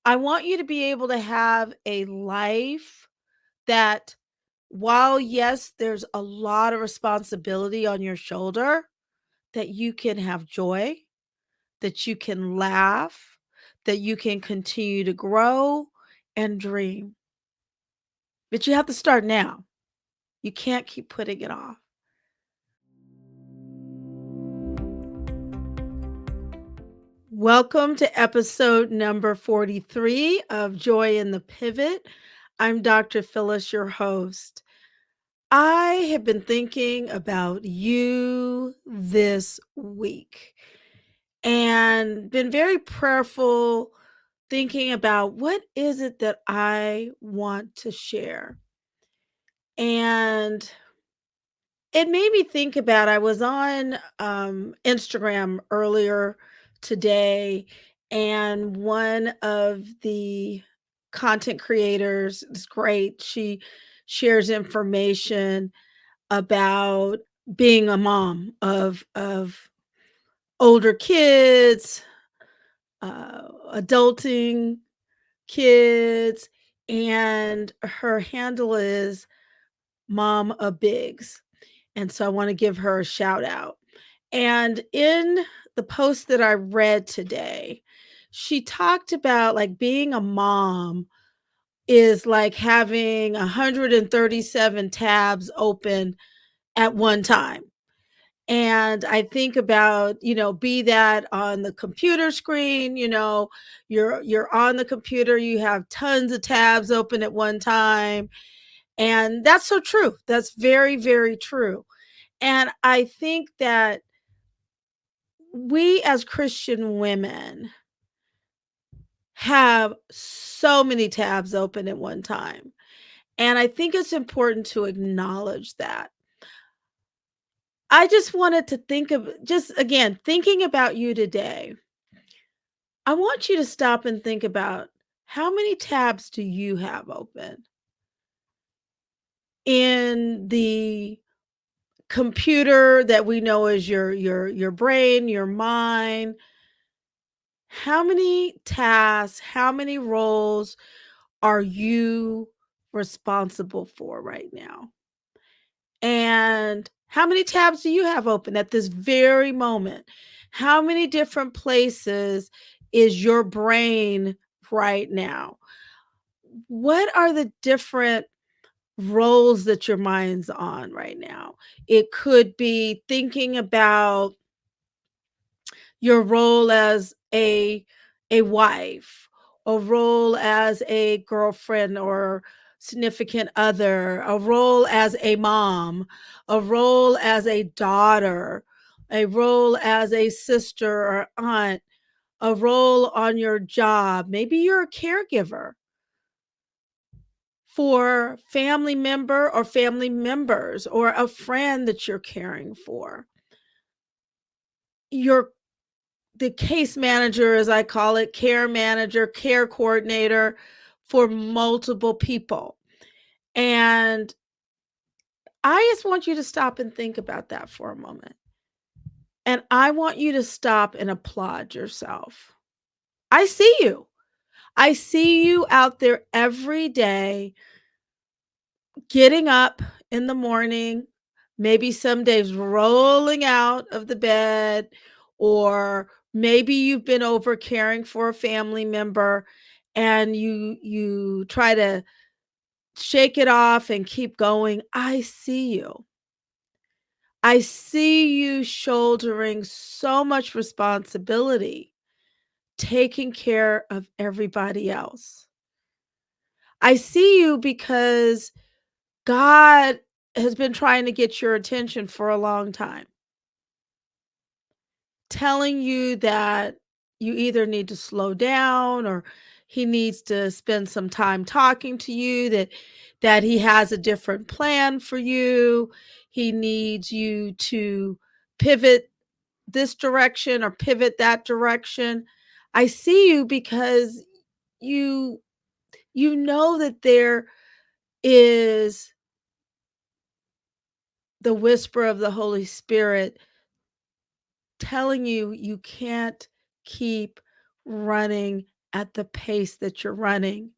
I want you to be able to have a life that, while yes, there's a lot of responsibility on your shoulder, that you can have joy, that you can laugh, that you can continue to grow and dream. But you have to start now. You can't keep putting it off. Welcome to episode number 43 of Joy in the Pivot. I'm Dr. Phyllis, your host. I have been thinking about you this week and been very prayerful, thinking about what is it that I want to share. And it made me think about, I was on Instagram earlier today, and one of the content creators is great. She shares information about being a mom of older kids, adulting kids, and her handle is Mom of Bigs. And so I want to give her a shout out. And in the post that I read today, she talked about like being a mom is like having 137 tabs open at one time. And I think about, be that on the computer screen, you're on the computer, you have tons of tabs open at one time. And that's so true. That's very, very true. And I think that we as Christian women have so many tabs open at one time. And I think it's important to acknowledge that. I just wanted to think of, just again, thinking about you today. I want you to stop and think about, how many tabs do you have open in the computer that we know as your brain, your mind? How many tasks, how many roles are you responsible for right now? And how many tabs do you have open at this very moment? How many different places is your brain right now? What are the different roles that your mind's on right now? It could be thinking about your role as a wife, a role as a girlfriend or significant other, a role as a mom, a role as a daughter, a role as a sister or aunt, a role on your job. Maybe you're a caregiver for family member or family members or a friend that you're caring for. You're the case manager, as I call it, care manager, care coordinator for multiple people. And I just want you to stop and think about that for a moment. And I want you to stop and applaud yourself. I see you. I see you out there every day, getting up in the morning, maybe some days rolling out of the bed, or maybe you've been over caring for a family member and you try to shake it off and keep going. I see you. I see you shouldering so much responsibility, taking care of everybody else. I see you because God has been trying to get your attention for a long time, telling you that you either need to slow down, or he needs to spend some time talking to you, that he has a different plan for you. He needs you to pivot this direction or pivot that direction. I see you because you you know that there is the whisper of the Holy Spirit telling you you can't keep running at the pace that you're running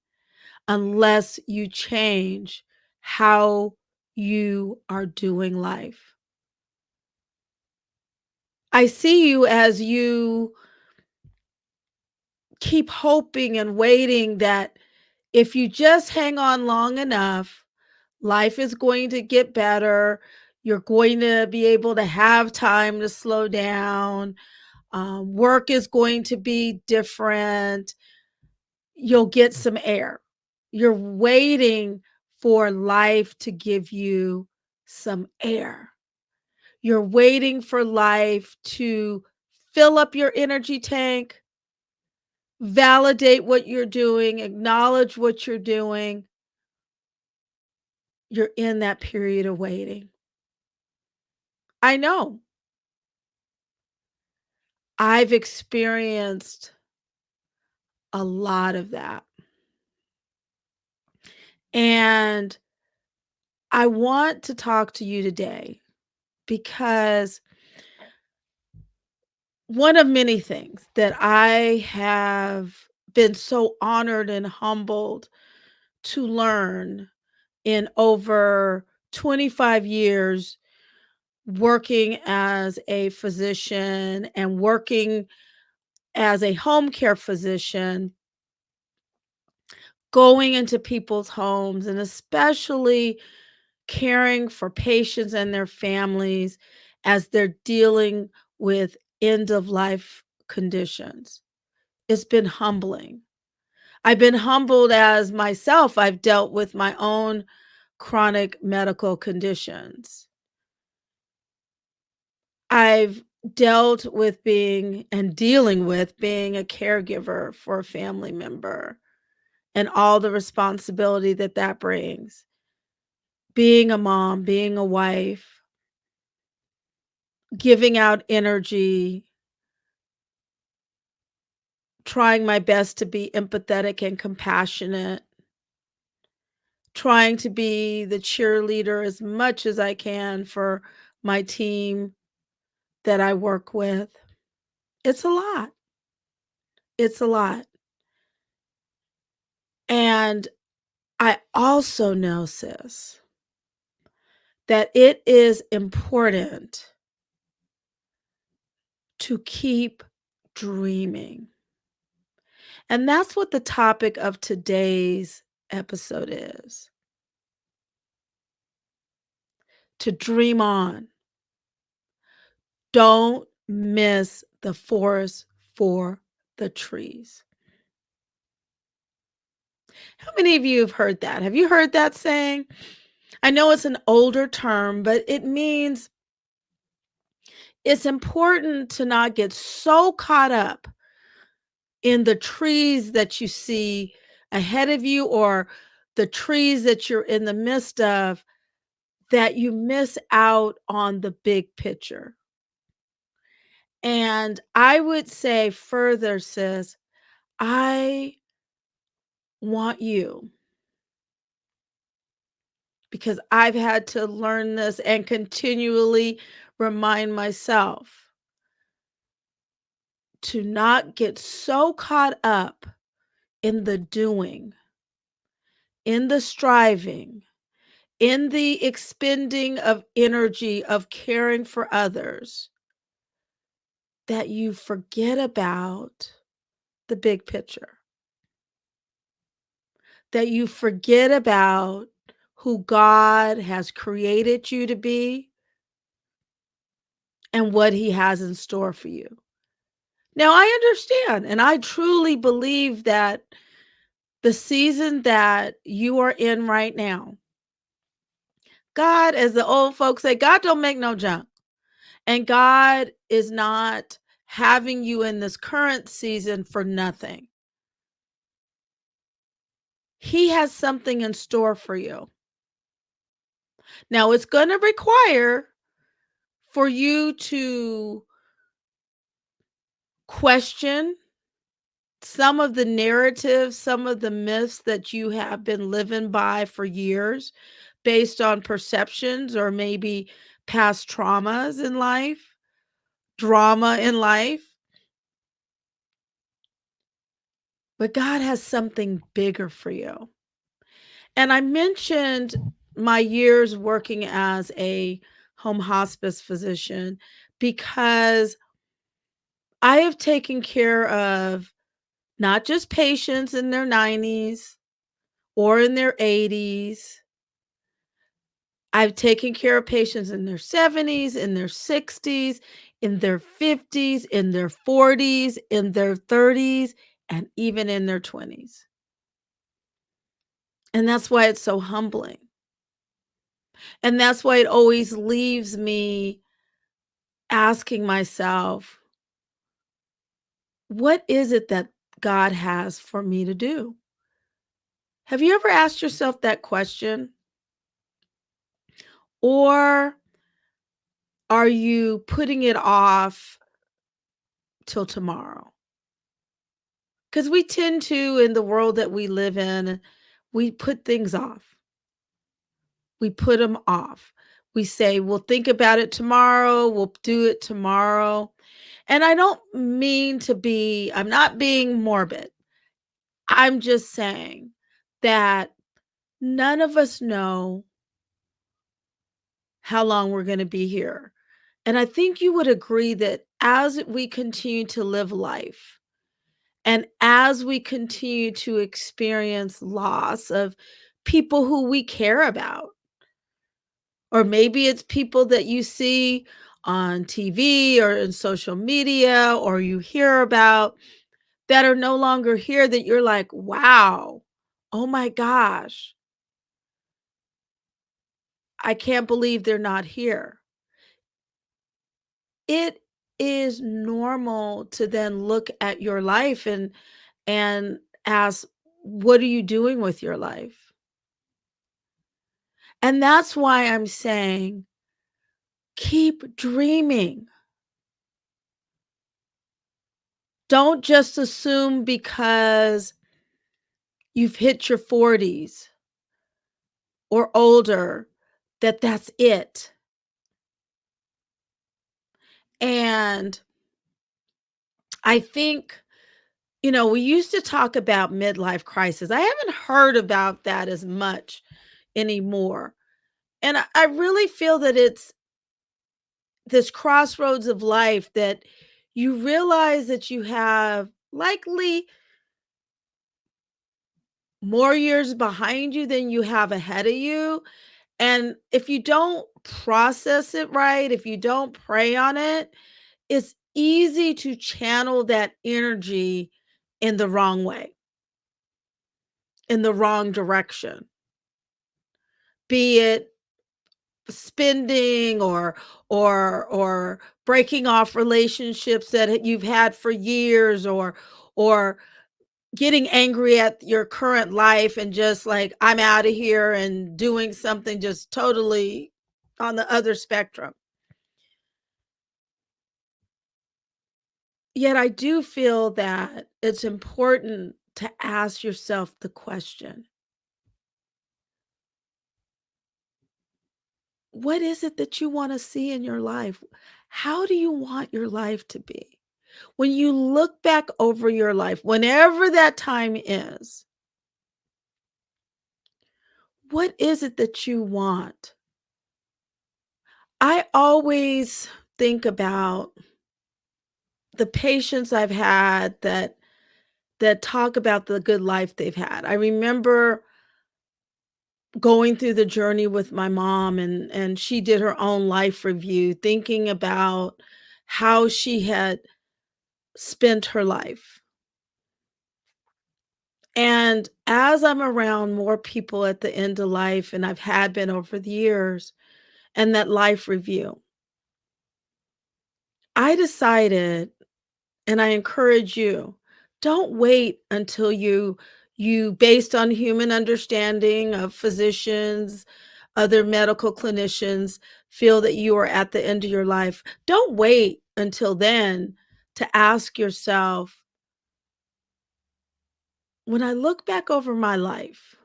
unless you change how you are doing life. I see you as you keep hoping and waiting that if you just hang on long enough, life is going to get better. You're going to be able to have time to slow down. Work is going to be different. You'll get some air. You're waiting for life to give you some air. You're waiting for life to fill up your energy tank, validate what you're doing, acknowledge what you're doing. You're in that period of waiting. I know. I've experienced a lot of that. And I want to talk to you today because one of many things that I have been so honored and humbled to learn in over 25 years working as a physician and working as a home care physician, going into people's homes and especially caring for patients and their families as they're dealing with end of life conditions. It's been humbling. I've been humbled as myself, I've dealt with my own chronic medical conditions. I've dealt with being and dealing with being a caregiver for a family member and all the responsibility that that brings. Being a mom, being a wife, giving out energy, trying my best to be empathetic and compassionate, trying to be the cheerleader as much as I can for my team that I work with. It's a lot. It's a lot. And I also know, sis, that it is important to keep dreaming. And that's what the topic of today's episode is, to dream on. Don't miss the forest for the trees. How many of you have heard that? Have you heard that saying? I know it's an older term, but it means it's important to not get so caught up in the trees that you see ahead of you or the trees that you're in the midst of that you miss out on the big picture. And I would say further, sis, I want you, because I've had to learn this and continually remind myself to not get so caught up in the doing, in the striving, in the expending of energy of caring for others that you forget about the big picture, that you forget about who God has created you to be and what He has in store for you. Now, I understand, and I truly believe that the season that you are in right now, God, as the old folks say, God don't make no junk. And God is not having you in this current season for nothing. He has something in store for you. Now, it's going to require for you to question some of the narratives, some of the myths that you have been living by for years based on perceptions or maybe past traumas in life, drama in life. but God has something bigger for you. And I mentioned my years working as a home hospice physician because I have taken care of not just patients in their 90s or in their 80s. I've taken care of patients in their 70s, in their 60s, in their 50s, in their 40s, in their 30s, and even in their 20s. And that's why it's so humbling. And that's why it always leaves me asking myself, what is it that God has for me to do? Have you ever asked yourself that question? Or are you putting it off till tomorrow? Because we tend to, in the world that we live in, we put things off. We put them off. We say, we'll think about it tomorrow. We'll do it tomorrow. And I don't mean to be, I'm not being morbid. I'm just saying that none of us know how long we're going to be here. And I think you would agree that as we continue to live life and as we continue to experience loss of people who we care about, or maybe it's people that you see on TV or in social media or you hear about that are no longer here, that you're like, wow, oh my gosh, I can't believe they're not here. It is normal to then look at your life and ask, what are you doing with your life? And that's why I'm saying, keep dreaming. Don't just assume because you've hit your 40s or older that that's it. And I think, we used to talk about midlife crisis. I haven't heard about that as much anymore. And I really feel that it's this crossroads of life that you realize that you have likely more years behind you than you have ahead of you. And if you don't process it right, if you don't pray on it, it's easy to channel that energy in the wrong way, in the wrong direction, be it spending or breaking off relationships that you've had for years, or getting angry at your current life and just like, I'm out of here, and doing something just totally on the other spectrum. Yet I do feel that it's important to ask yourself the question, what is it that you want to see in your life? How do you want your life to be? When you look back over your life, whenever that time is, what is it that you want? I always think about the patients I've had that talk about the good life they've had. I remember going through the journey with my mom, and she did her own life review, thinking about how she had spent her life. And as I'm around more people at the end of life, and I've had been over the years, and that life review, I decided, and I encourage you, don't wait until you based on human understanding of physicians, other medical clinicians, feel that you are at the end of your life. Don't wait until then to ask yourself, when I look back over my life,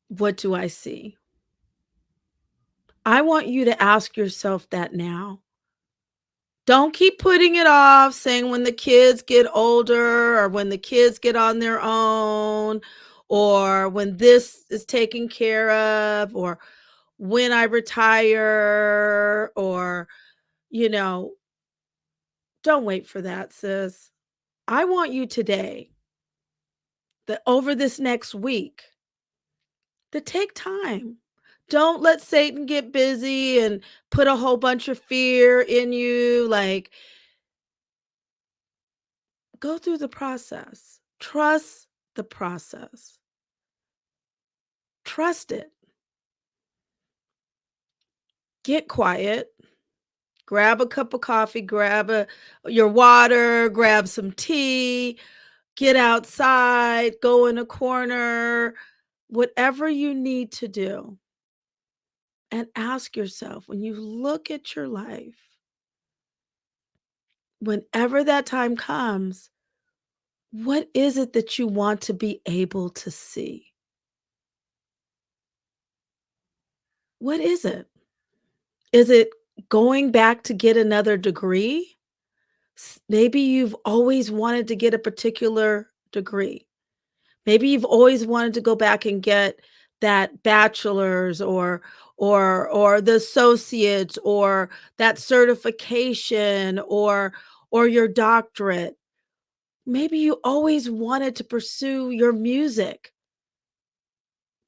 what do I see? I want you to ask yourself that now. Don't keep putting it off, saying when the kids get older or when the kids get on their own or when this is taken care of or when I retire or, you know, don't wait for that, sis. I want you today, that over this next week, to take time. Don't let Satan get busy and put a whole bunch of fear in you. Like, go through the process. Trust the process. Trust it. Get quiet. Grab a cup of coffee, your water, grab some tea, get outside, go in a corner, whatever you need to do. And ask yourself when you look at your life, whenever that time comes, what is it that you want to be able to see? What is it? Is it going back to get another degree? Maybe you've always wanted to get a particular degree. Maybe you've always wanted to go back and get that bachelor's or the associates or that certification or your doctorate. Maybe you always wanted to pursue your music.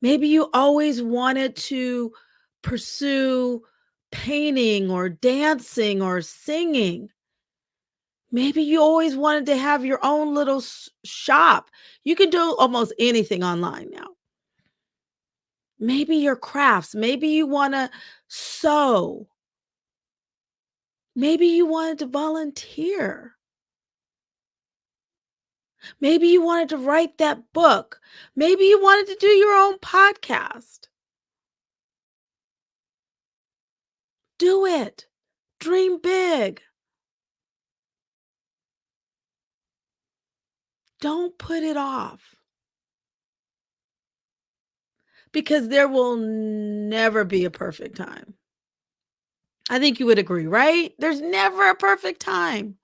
Maybe you always wanted to pursue painting or dancing or singing. Maybe you always wanted to have your own little shop. You can do almost anything online now. Maybe your crafts. Maybe you want to sew. Maybe you wanted to volunteer. Maybe you wanted to write that book. Maybe you wanted to do your own podcast. Do it. Dream big. Don't put it off because there will never be a perfect time. I think you would agree, right? There's never a perfect time.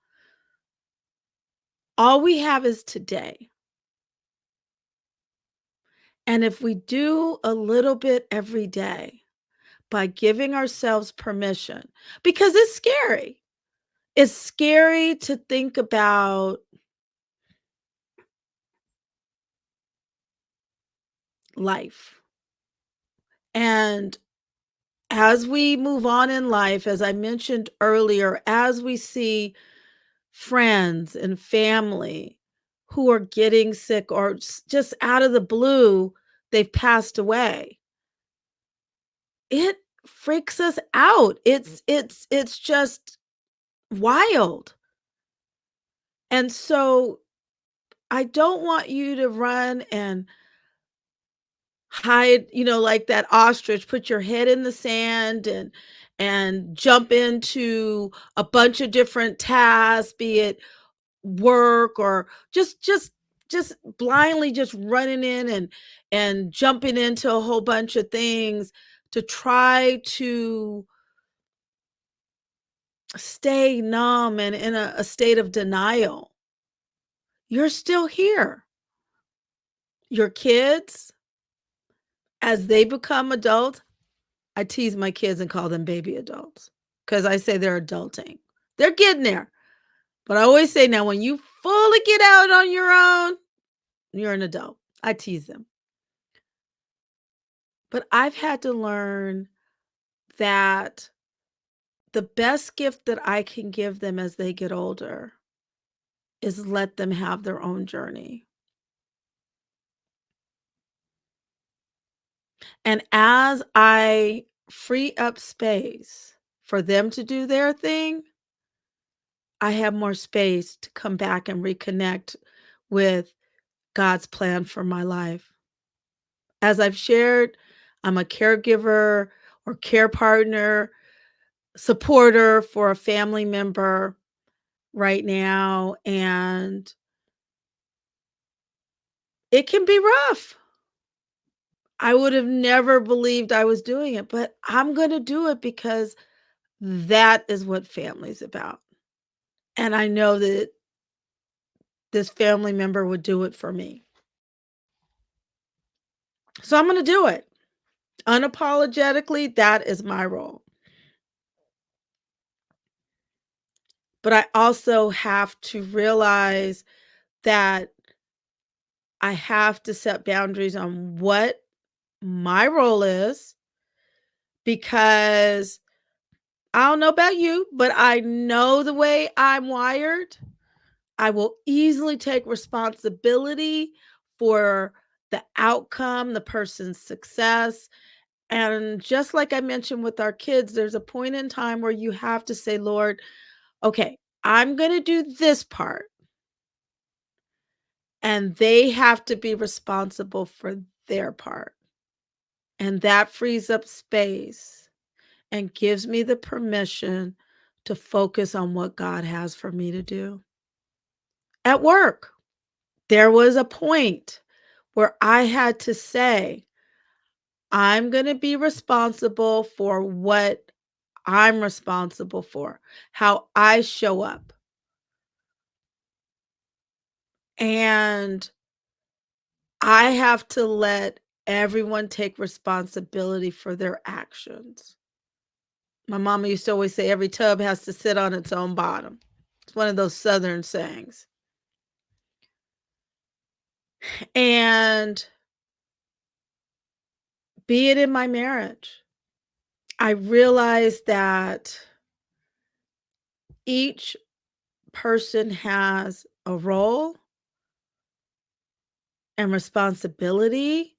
All we have is today. And if we do a little bit every day by giving ourselves permission, because it's scary. It's scary to think about life. And as we move on in life, as I mentioned earlier, as we see friends and family who are getting sick or just out of the blue, they've passed away. It freaks us out. It's just wild. And so I don't want you to run and hide, like that ostrich, put your head in the sand and jump into a bunch of different tasks, be it work or just blindly just running in and jumping into a whole bunch of things to try to stay numb and in a state of denial. You're still here. Your kids, as they become adults, I tease my kids and call them baby adults because I say they're adulting. They're getting there. But I always say now, when you fully get out on your own, you're an adult. I tease them. But I've had to learn that the best gift that I can give them as they get older is let them have their own journey. And as I free up space for them to do their thing, I have more space to come back and reconnect with God's plan for my life. As I've shared, I'm a caregiver or care partner, supporter for a family member right now, and it can be rough. I would have never believed I was doing it, but I'm going to do it because that is what family's about. and I know that this family member would do it for me. So I'm gonna do it. Unapologetically, that is my role. But I also have to realize that I have to set boundaries on what my role is because I don't know about you, but I know the way I'm wired. I will easily take responsibility for the outcome, the person's success. And just like I mentioned with our kids, there's a point in time where you have to say, Lord, okay, I'm going to do this part. And they have to be responsible for their part. And that frees up space and gives me the permission to focus on what God has for me to do. At work, there was a point where I had to say, I'm going to be responsible for what I'm responsible for, how I show up. And I have to let everyone take responsibility for their actions. My mama used to always say every tub has to sit on its own bottom. It's one of those Southern sayings. And be it in my marriage, I realized that each person has a role and responsibility.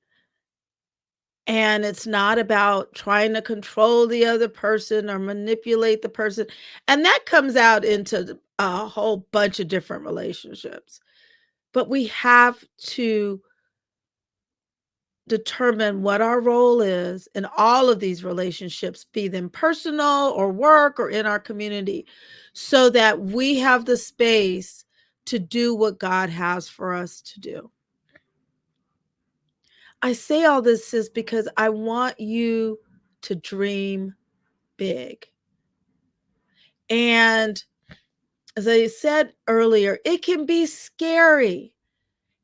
And it's not about trying to control the other person or manipulate the person. And that comes out into a whole bunch of different relationships. But we have to determine what our role is in all of these relationships, be them personal or work or in our community, so that we have the space to do what God has for us to do. I say all this is because I want you to dream big. And as I said earlier, it can be scary.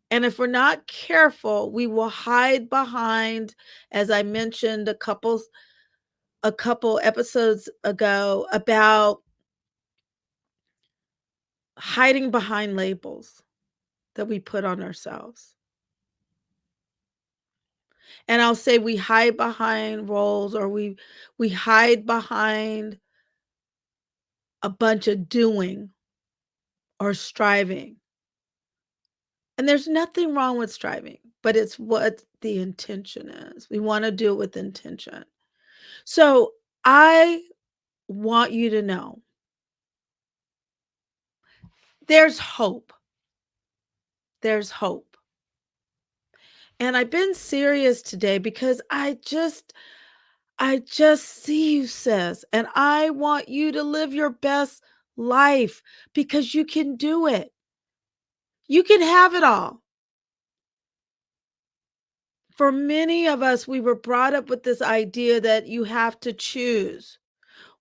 And if we're not careful, we will hide behind, as I mentioned a couple episodes ago, about hiding behind labels that we put on ourselves. And I'll say we hide behind roles, or we hide behind a bunch of doing or striving. And there's nothing wrong with striving, but it's what the intention is. We want to do it with intention. So I want you to know there's hope. There's hope. And I've been serious today because I just see you, sis, and I want you to live your best life because you can do it. You can have it all. For many of us, we were brought up with this idea that you have to choose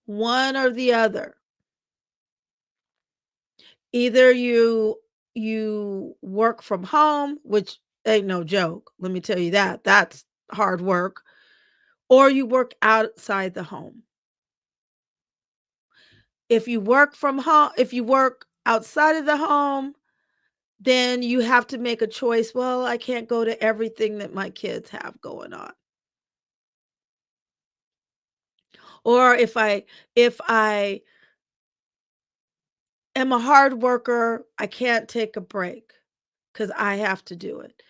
one or the other. Either you work from home, which ain't no joke. Let me tell you that. That's hard work. Or you work outside the home. If you work outside of the home, then you have to make a choice. Well, I can't go to everything that my kids have going on. Or if I am a hard worker, I can't take a break because I have to do it.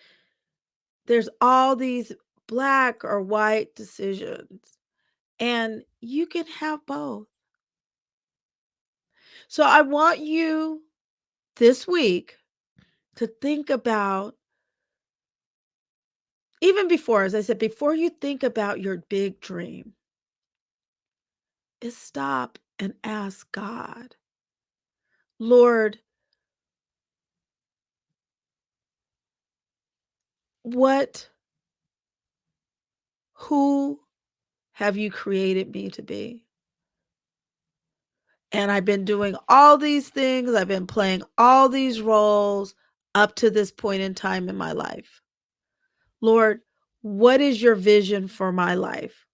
There's all these black or white decisions, and you can have both. So I want you this week to think about, even before, as I said, before you think about your big dream, is stop and ask God, Lord, what, who have you created me to be? And I've been doing all these things. I've been playing all these roles up to this point in time in my life. Lord, what is your vision for my life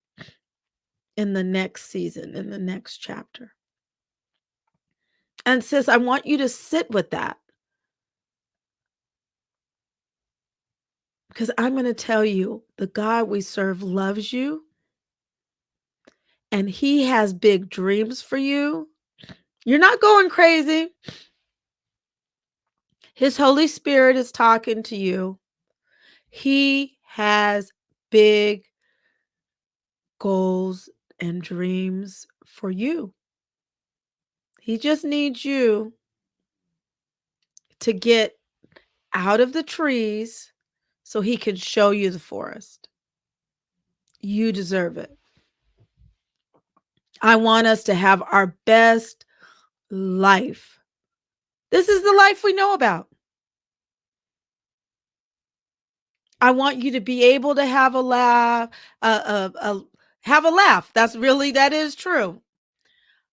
in the next season, in the next chapter? And sis, I want you to sit with that, because I'm going to tell you, the God we serve loves you and he has big dreams for you. You're not going crazy. His Holy Spirit is talking to you. He has big goals and dreams for you. He just needs you to get out of the trees so he can show you the forest. You deserve it. I want us to have our best life. This is the life we know about. I want you to be able to have a laugh, have a laugh. That is true.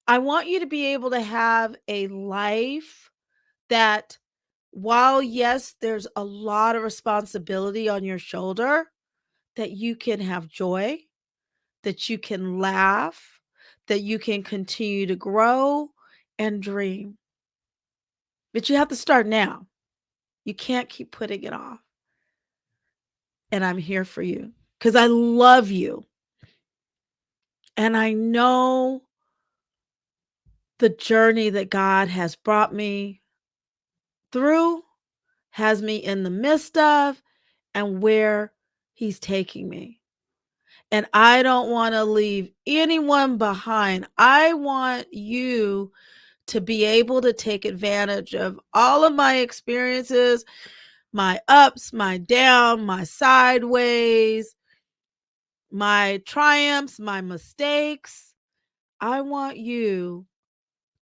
I want you to be able to have a life that, while yes, there's a lot of responsibility on your shoulder, that you can have joy, that you can laugh, that you can continue to grow and dream. But you have to start now. You can't keep putting it off. And I'm here for you because I love you. And I know the journey that God has brought me through, has me in the midst of, and where he's taking me. And I don't want to leave anyone behind. I want you to be able to take advantage of all of my experiences, my ups, my down, my sideways, my triumphs, my mistakes. I want you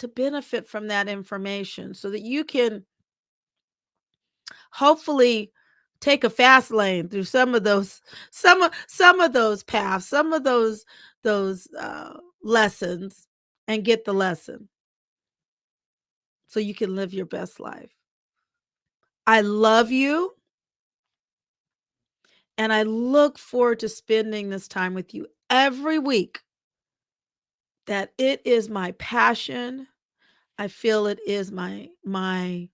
to benefit from that information so that you can hopefully take a fast lane through some of those paths, some of those lessons, and get the lesson so you can live your best life. I love you, and I look forward to spending this time with you every week. That it is my passion. I feel it is my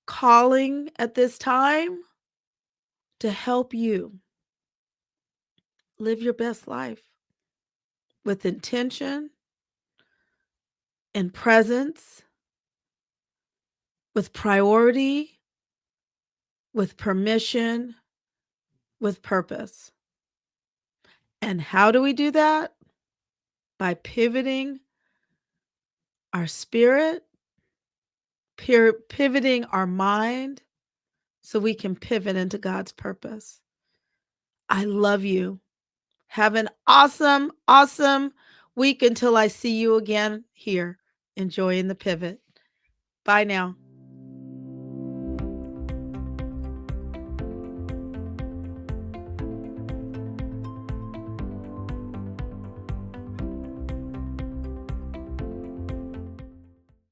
calling at this time to help you live your best life with intention and presence, with priority, with permission, with purpose. And how do we do that? By pivoting our spirit, pivoting our mind, so we can pivot into God's purpose. I love you. Have an awesome, awesome week until I see you again here, enjoying the pivot. Bye now.